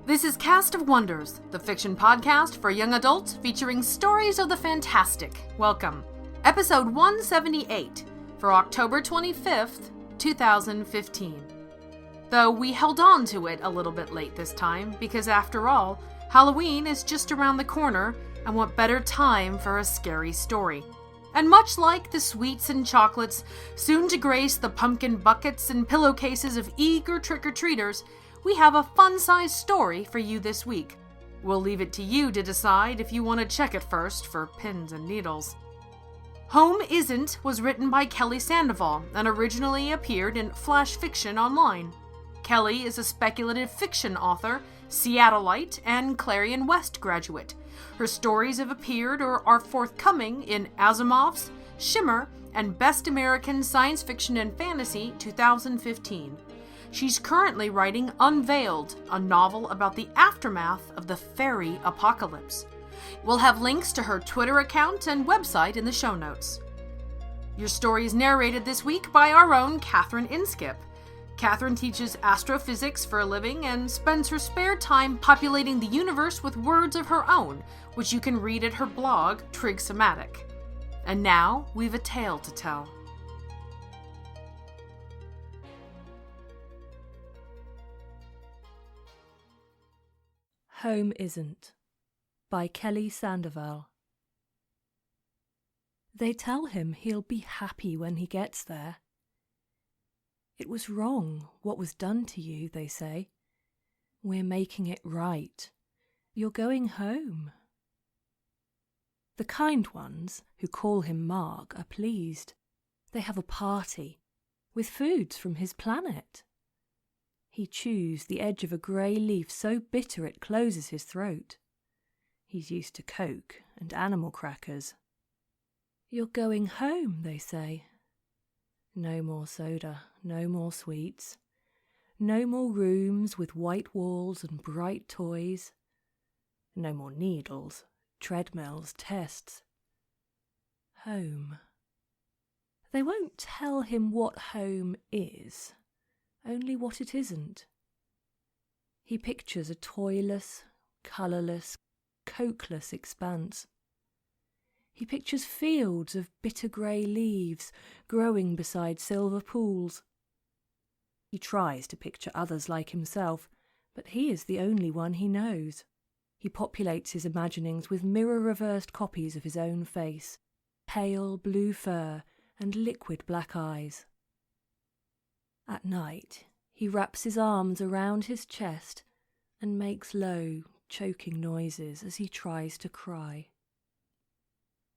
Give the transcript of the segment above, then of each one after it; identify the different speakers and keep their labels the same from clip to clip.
Speaker 1: This is Cast of Wonders, the fiction podcast for young adults featuring stories of the fantastic. Welcome. Episode 178 for October 25th, 2015. Though we held on to it a little bit late this time because after all, Halloween is just around the corner and what better time for a scary story. And much like the sweets and chocolates soon to grace the pumpkin buckets and pillowcases of eager trick-or-treaters, we have a fun-sized story for you this week. We'll leave it to you to decide if you want to check it first for pins and needles. Home Isn't was written by Kelly Sandoval and originally appeared in Flash Fiction Online. Kelly is a speculative fiction author, Seattleite, and Clarion West graduate. Her stories have appeared or are forthcoming in Asimov's, Shimmer, and Best American Science Fiction and Fantasy 2015. She's currently writing Unveiled, a novel about the aftermath of the fairy apocalypse. We'll have links to her Twitter account and website in the show notes. Your story is narrated this week by our own Catherine Inskip. Catherine teaches astrophysics for a living and spends her spare time populating the universe with words of her own, which you can read at her blog, Trigsomatic. And now, we've a tale to tell.
Speaker 2: Home Isn't by Kelly Sandoval. They tell him he'll be happy when he gets there. It was wrong, what was done to you, they say. We're making it right. You're going home. The kind ones, who call him Mark, are pleased. They have a party, with foods from his planet. He chews the edge of a grey leaf so bitter it closes his throat. He's used to Coke and animal crackers. You're going home, they say. No more soda, no more sweets. No more rooms with white walls and bright toys. No more needles, treadmills, tests. Home. They won't tell him what home is. Only what it isn't. He pictures a toyless, colourless, cokeless expanse. He pictures fields of bitter grey leaves growing beside silver pools. He tries to picture others like himself, but he is the only one he knows. He populates his imaginings with mirror-reversed copies of his own face, pale blue fur and liquid black eyes. At night, he wraps his arms around his chest and makes low, choking noises as he tries to cry.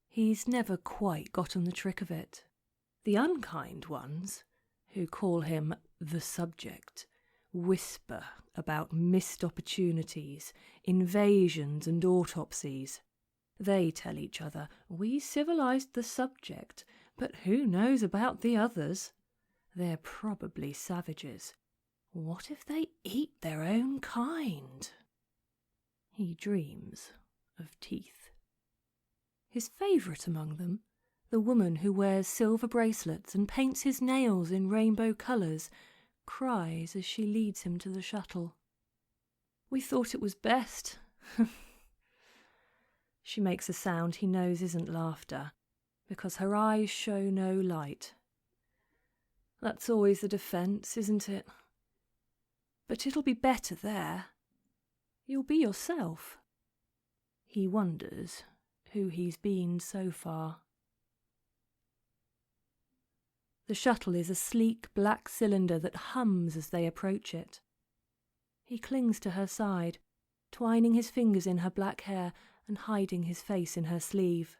Speaker 2: He's never quite gotten the trick of it. The unkind ones, who call him the subject, whisper about missed opportunities, invasions and autopsies. They tell each other, we civilized the subject, but who knows about the others? They're probably savages. What if they eat their own kind? He dreams of teeth. His favourite among them, the woman who wears silver bracelets and paints his nails in rainbow colours, cries as she leads him to the shuttle. We thought it was best. She makes a sound he knows isn't laughter, because her eyes show no light. That's always the defence, isn't it? But it'll be better there. You'll be yourself. He wonders who he's been so far. The shuttle is a sleek black cylinder that hums as they approach it. He clings to her side, twining his fingers in her black hair and hiding his face in her sleeve.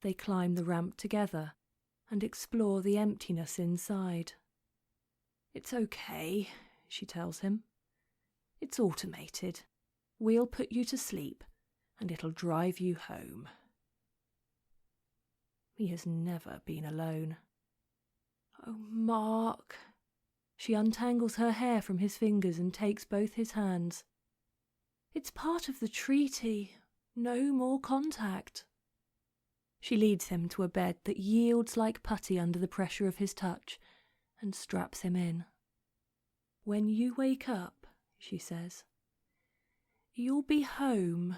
Speaker 2: They climb the ramp together and explore the emptiness inside. It's okay, she tells him. It's automated. We'll put you to sleep, and it'll drive you home. He has never been alone. Oh, Mark. She untangles her hair from his fingers and takes both his hands. It's part of the treaty. No more contact. She leads him to a bed that yields like putty under the pressure of his touch and straps him in. When you wake up, she says, You'll be home.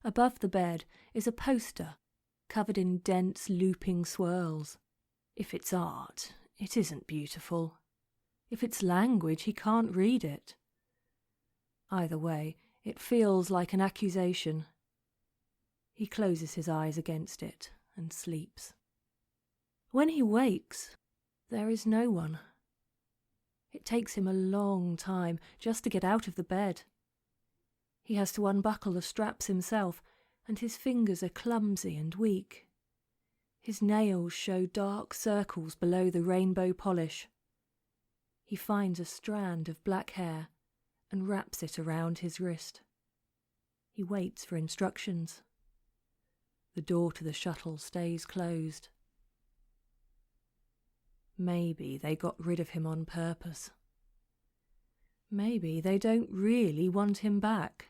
Speaker 2: Above the bed is a poster covered in dense looping swirls. If it's art, it isn't beautiful. If it's language, he can't read it. Either way, it feels like an accusation. He closes his eyes against it and sleeps. When he wakes, there is no one. It takes him a long time just to get out of the bed. He has to unbuckle the straps himself, and his fingers are clumsy and weak. His nails show dark circles below the rainbow polish. He finds a strand of black hair and wraps it around his wrist. He waits for instructions. The door to the shuttle stays closed. Maybe they got rid of him on purpose. Maybe they don't really want him back.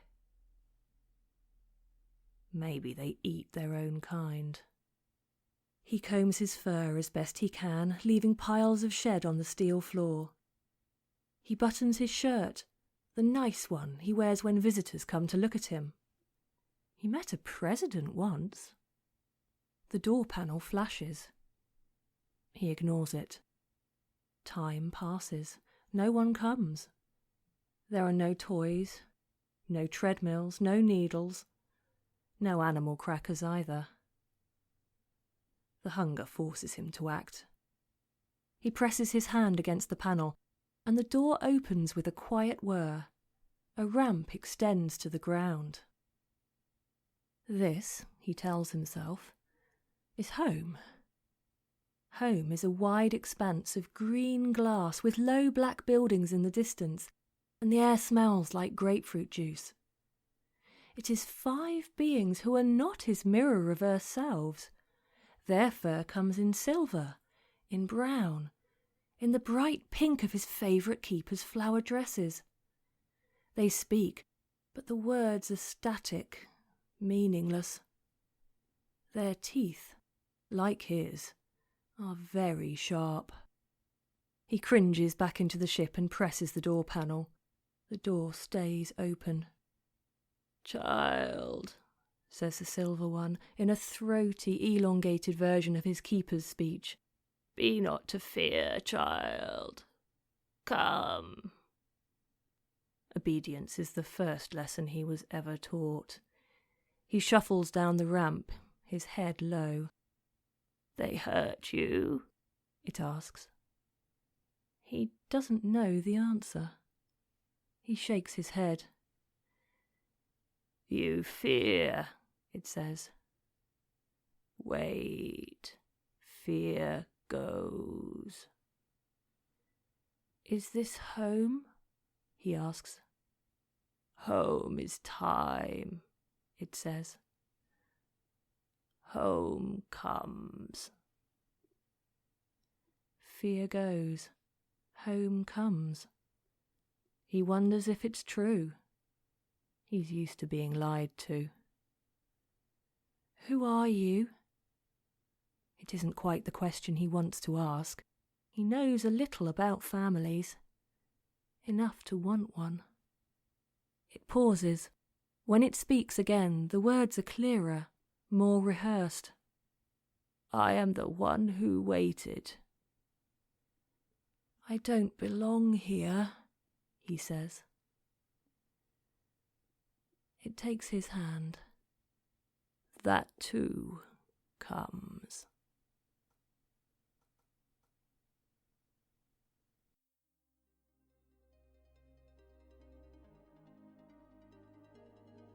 Speaker 2: Maybe they eat their own kind. He combs his fur as best he can, leaving piles of shed on the steel floor. He buttons his shirt, the nice one he wears when visitors come to look at him. He met a president once. The door panel flashes. He ignores it. Time passes. No one comes. There are no toys, no treadmills, no needles, no animal crackers either. The hunger forces him to act. He presses his hand against the panel, and the door opens with a quiet whir. A ramp extends to the ground. This, he tells himself, is home. Home is a wide expanse of green glass with low black buildings in the distance, and the air smells like grapefruit juice. It is 5 beings who are not his mirror reverse selves. Their fur comes in silver, in brown, in the bright pink of his favourite keeper's flower dresses. They speak, but the words are static, meaningless. Their teeth, like his, are very sharp. He cringes back into the ship and presses the door panel. The door stays open. "Child," says the silver one, in a throaty, elongated version of his keeper's speech. "Be not to fear, child. Come." Obedience is the first lesson he was ever taught. He shuffles down the ramp, his head low. "They hurt you?" it asks. He doesn't know the answer. He shakes his head. "You fear," it says. "Wait. Fear goes." "Is this home?" he asks. "Home is time," it says. "Home comes." Fear goes. Home comes. He wonders if it's true. He's used to being lied to. "Who are you?" It isn't quite the question he wants to ask. He knows a little about families. Enough to want one. It pauses. When it speaks again, the words are clearer, more rehearsed. "I am the one who waited." "I don't belong here," he says. It takes his hand. "That too comes."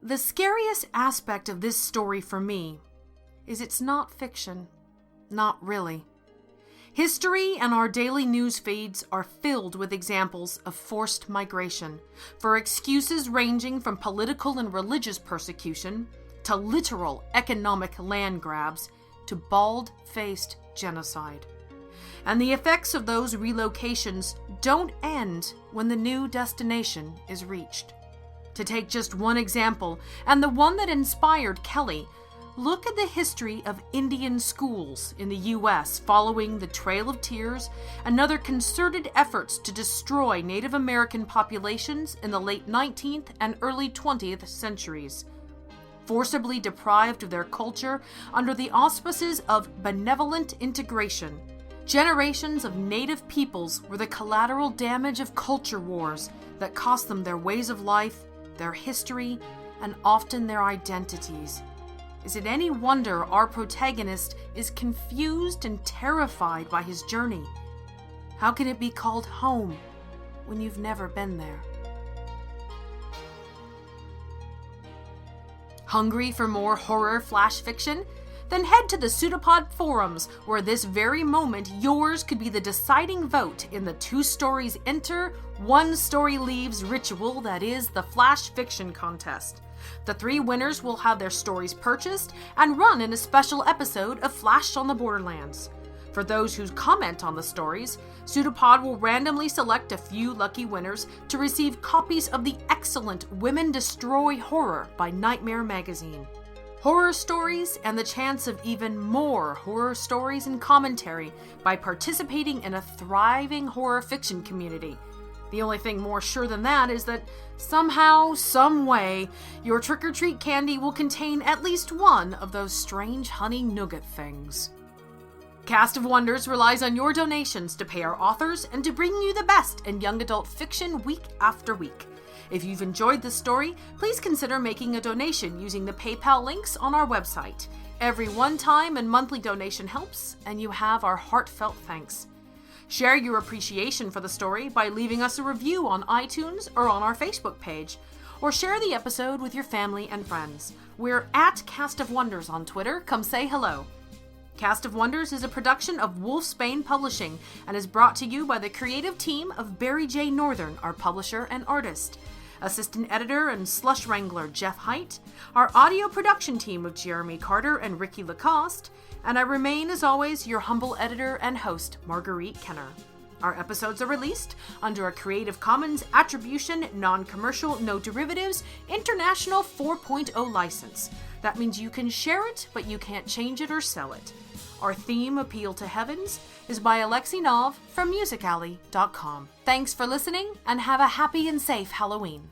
Speaker 1: The scariest aspect of this story for me is it's not fiction. Not really. History and our daily news feeds are filled with examples of forced migration, for excuses ranging from political and religious persecution to literal economic land grabs to bald-faced genocide. And the effects of those relocations don't end when the new destination is reached. To take just one example, and the one that inspired Kelly, look at the history of Indian schools in the U.S. following the Trail of Tears and other concerted efforts to destroy Native American populations in the late 19th and early 20th centuries. Forcibly deprived of their culture under the auspices of benevolent integration, generations of Native peoples were the collateral damage of culture wars that cost them their ways of life, their history, and often their identities. Is it any wonder our protagonist is confused and terrified by his journey? How can it be called home when you've never been there? Hungry for more horror flash fiction? Then head to the Pseudopod forums, where this very moment yours could be the deciding vote in the 2 stories enter, 1 story leaves ritual that is the Flash Fiction Contest. The 3 winners will have their stories purchased and run in a special episode of Flash on the Borderlands. For those who comment on the stories, Pseudopod will randomly select a few lucky winners to receive copies of the excellent Women Destroy Horror by Nightmare Magazine. Horror stories and the chance of even more horror stories and commentary by participating in a thriving horror fiction community. The only thing more sure than that is that somehow, some way, your trick-or-treat candy will contain at least one of those strange honey nougat things. Cast of Wonders relies on your donations to pay our authors and to bring you the best in young adult fiction week after week. If you've enjoyed this story, please consider making a donation using the PayPal links on our website. Every one-time and monthly donation helps, and you have our heartfelt thanks. Share your appreciation for the story by leaving us a review on iTunes or on our Facebook page, or share the episode with your family and friends. We're at Cast of Wonders on Twitter. Come say hello. Cast of Wonders is a production of Wolfsbane Publishing and is brought to you by the creative team of Barry J. Northern, our publisher and artist. Assistant editor and slush wrangler Jeff Height, our audio production team of Jeremy Carter and Ricky Lacoste, and I remain, as always, your humble editor and host, Marguerite Kenner. Our episodes are released under a Creative Commons Attribution, Non-Commercial, No Derivatives, International 4.0 license. That means you can share it, but you can't change it or sell it. Our theme, Appeal to Heavens, is by Alexei Nov from musicalley.com. Thanks for listening, and have a happy and safe Halloween.